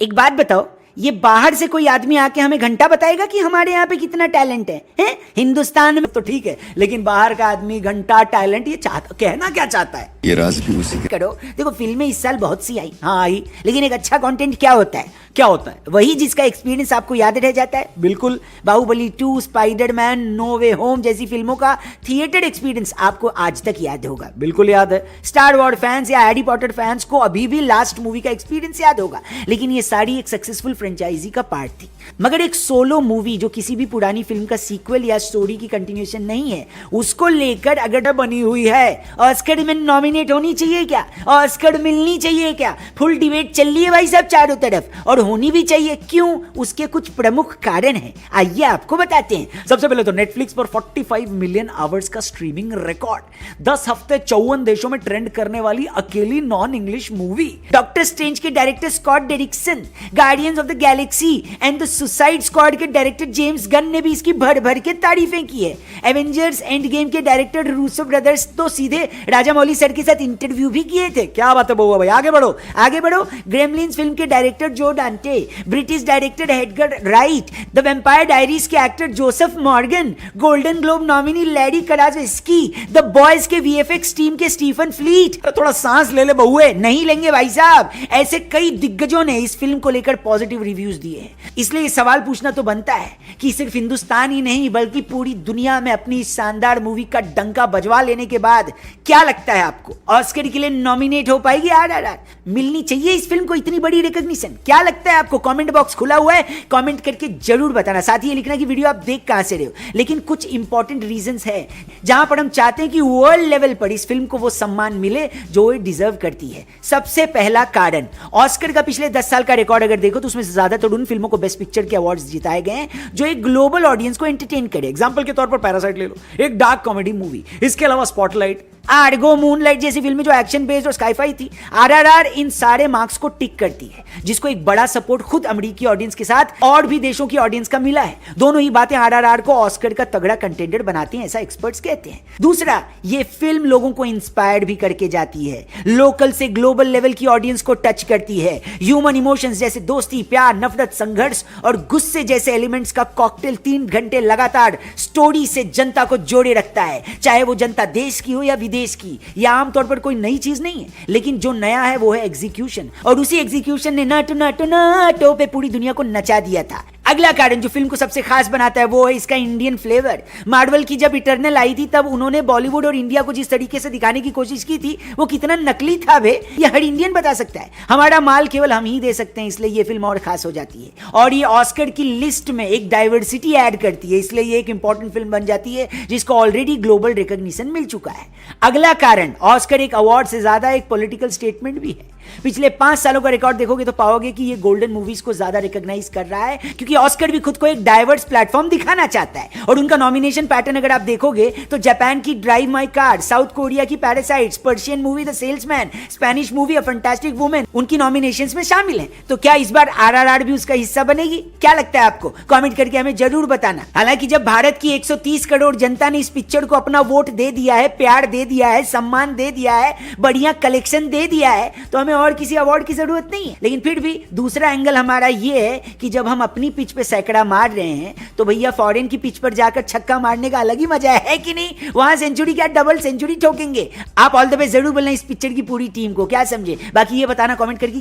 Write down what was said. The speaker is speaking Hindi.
एक बात बताओ, ये बाहर से कोई आदमी आके हमें घंटा बताएगा कि हमारे यहाँ पे कितना टैलेंट है? हिंदुस्तान में तो ठीक है, लेकिन बाहर का आदमी घंटा टैलेंट ये चाहता, कहना क्या चाहता है? ये राज भी उसी का। करो, देखो फिल्में इस साल बहुत सी आई, हाँ आई, लेकिन एक अच्छा कंटेंट क्या होता है? क्या होता है? वही जिसका एक्सपीरियंस आपको याद रह जाता है। बिल्कुल, बाहुबली 2, स्पाइडरमैन, नो वे होम जैसी फिल्मों का थिएटर एक्सपीरियंस आपको आज तक याद होगा। बिल्कुल याद है। स्टार वॉर फैंस या हैरी पॉटर फैंस को अभी भी लास्ट मूवी का एक्सपीरियंस याद होगा, लेकिन ये सारी एक सक्सेसफुल फ्रेंचाइजी का पार्ट थी। मगर एक सोलो मूवी जो किसी भी पुरानी फिल्म का सीक्वल या स्टोरी की कंटिन्यूएशन नहीं है, उसको लेकर अगर बनी हुई है, ऑस्कर में नॉमिनेट होनी चाहिए क्या? ऑस्कर मिलनी चाहिए क्या? फुल डिबेट चल रही है भाई साहब चारों तरफ, और होनी भी चाहिए। क्यों? उसके कुछ प्रमुख कारण हैं, आइए आपको बताते हैं। सबसे पहले तो नेटफ्लिक्स पर 45 मिलियन आवर्स का स्ट्रीमिंग रिकॉर्ड, 10 हफ्ते 54 देशों में ट्रेंड करने वाली अकेली non English movie, doctor strange के director Scott Derrickson, Guardians of the Galaxy and the Suicide Squad के डायरेक्टर जेम्स गन ने भी इसकी भर भर के तारीफें की है। एवेंजर्स एंड गेम के डायरेक्टर रूसो ब्रदर्स तो सीधे राजामौली सर के साथ इंटरव्यू भी किए थे। क्या बात है बउआ भाई, आगे बढ़ो आगे बढ़ो। ग्रेमलिन्स फिल्म के director Joe Dante, British director Edgar Wright, the Vampire Diaries के actor Joseph Morgan, Golden Globe nominee Larry Karaszewski, the Boys के वीएफएक्स टीम के स्टीफन फ्लीट। थोड़ा सांस ले ले बहुए, नहीं लेंगे भाई साहब। ऐसे कई दिग्गजों ने इस फिल्म को लेकर पॉजिटिव रिव्यूज दिए हैं। इसलिए सवाल पूछना तो बनता है कि सिर्फ हिंदुस्तान ही नहीं बल्कि पूरी दुनिया में अपनी शानदार मूवी का डंका बजवा लेने के बाद क्या लगता है आपको, ऑस्कर के लिए नॉमिनेट हो पाएगी आरआरआर? मिलनी चाहिए इस फिल्म को इतनी बड़ी रिकॉग्निशन? क्या लगता है आपको? कमेंट बॉक्स खुला हुआ है, कमेंट करके जरूर बताना। साथ ही ये लिखना कि वीडियो आप देख कहां से रहे हो। लेकिन कुछ इंपॉर्टेंट रीजंस है जहां पर हम चाहते हैं कि वर्ल्ड लेवल पर इस फिल्म को वो सम्मान मिले जो ये डिजर्व करती है। सबसे पहला कारण, ऑस्कर का पिछले 10 साल का रिकॉर्ड अगर देखो तो उसमें ज्यादातर उन फिल्मों को बेस्ट पिक्चर के अवार्ड्स जिताए गए हैं जो एक ग्लोबल ऑडियंस को एंटरटेन करे। एग्जांपल के तौर पर पैरासाइट ले लो, एक डार्क कॉमेडी मूवी। इसके अलावा स्पॉटलाइट, आर्गो, मूनलाइट जैसी फिल्में जो एक्शन बेस्ड और स्काईफाई थी। आरआरआर इन सारे मार्क्स को टिक करती है, जिसको एक बड़ा सपोर्ट खुद अमेरिकी ऑडियंस के साथ और भी देशों की ऑडियंस का मिला है। दोनों ही बातें आरआरआर को ऑस्कर का तगड़ा कंटेंडर बनाती हैं, ऐसा एक्सपर्ट्स कहते हैं। दूसरा, ये फिल्म लोगों को इंस्पायर्ड भी करके जाती है, लोकल से ग्लोबल लेवल की ऑडियंस को टच करती है। ह्यूमन इमोशंस जैसे दोस्ती, प्यार, नफरत, संघर्ष और गुस्से जैसे एलिमेंट्स का कॉकटेल 3 घंटे लगातार स्टोरी से जनता को जोड़े रखता है, चाहे वो जनता देश की हो या देश की। यह आमतौर पर कोई नई चीज नहीं है, लेकिन जो नया है वो है एग्जीक्यूशन, और उसी एग्जीक्यूशन ने नाटो नाटो नाटो पे पूरी दुनिया को नचा दिया था। अगला कारण जो फिल्म को सबसे खास बनाता है वो है इसका इंडियन फ्लेवर। मार्वल की जब इटर्नल आई थी तब उन्होंने बॉलीवुड और इंडिया को जिस तरीके से दिखाने की कोशिश की थी वो कितना नकली था बे, ये हर इंडियन बता सकता है। हमारा माल केवल हम ही दे सकते हैं, इसलिए ये फिल्म और खास हो जाती है और ये ऑस्कर की लिस्ट में एक डाइवर्सिटी ऐड करती है, इसलिए ये एक इंपॉर्टेंट फिल्म बन जाती है जिसको ऑलरेडी ग्लोबल रिकॉग्निशन मिल चुका है। अगला कारण, ऑस्कर एक अवार्ड से ज्यादा एक पॉलिटिकल स्टेटमेंट भी है। पिछले 5 सालों का रिकॉर्ड देखोगे तो पाओगे कि ये गोल्डन मूवीज को ज्यादा रिकॉग्नाइज कर रहा है, क्योंकि ऑस्कर भी खुद को एक डाइवर्स प्लेटफॉर्म दिखाना चाहता है। और उनका नॉमिनेशन पैटर्न अगर आप देखोगे तो जापान की Drive My Car, South Korea की parasites, Persian movie the salesman, Spanish movie a fantastic woman उनकी नॉमिनेशंस में शामिल हैं। तो क्या इस बार आरआरआर भी उसका हिस्सा बनेगी? क्या लगता है आपको? कमेंट करके हमें जरूर बताना। हालांकि जब भारत की 130 करोड़ जनता ने इस पिक्चर को अपना वोट दे दिया है, प्यार दे दिया है, सम्मान दे दिया है, बढ़िया कलेक्शन दे दिया है, तो हमें और किसी अवार्ड की जरूरत नहीं है। लेकिन फिर भी दूसरा एंगल हमारा ये है कि जब हम अपनी पिच पे सैकड़ा मार रहे हैं तो भैया फॉरेन की पिच पर जाकर छक्का मारने का अलग ही मजा है कि नहीं? वहां सेंचुरी क्या डबल सेंचुरी ठोकेंगे। आप ऑल द बेस्ट जरूर बोलना इस पिक्चर की पूरी टीम को, क्या समझे? बाकी ये बताना कमेंट करके।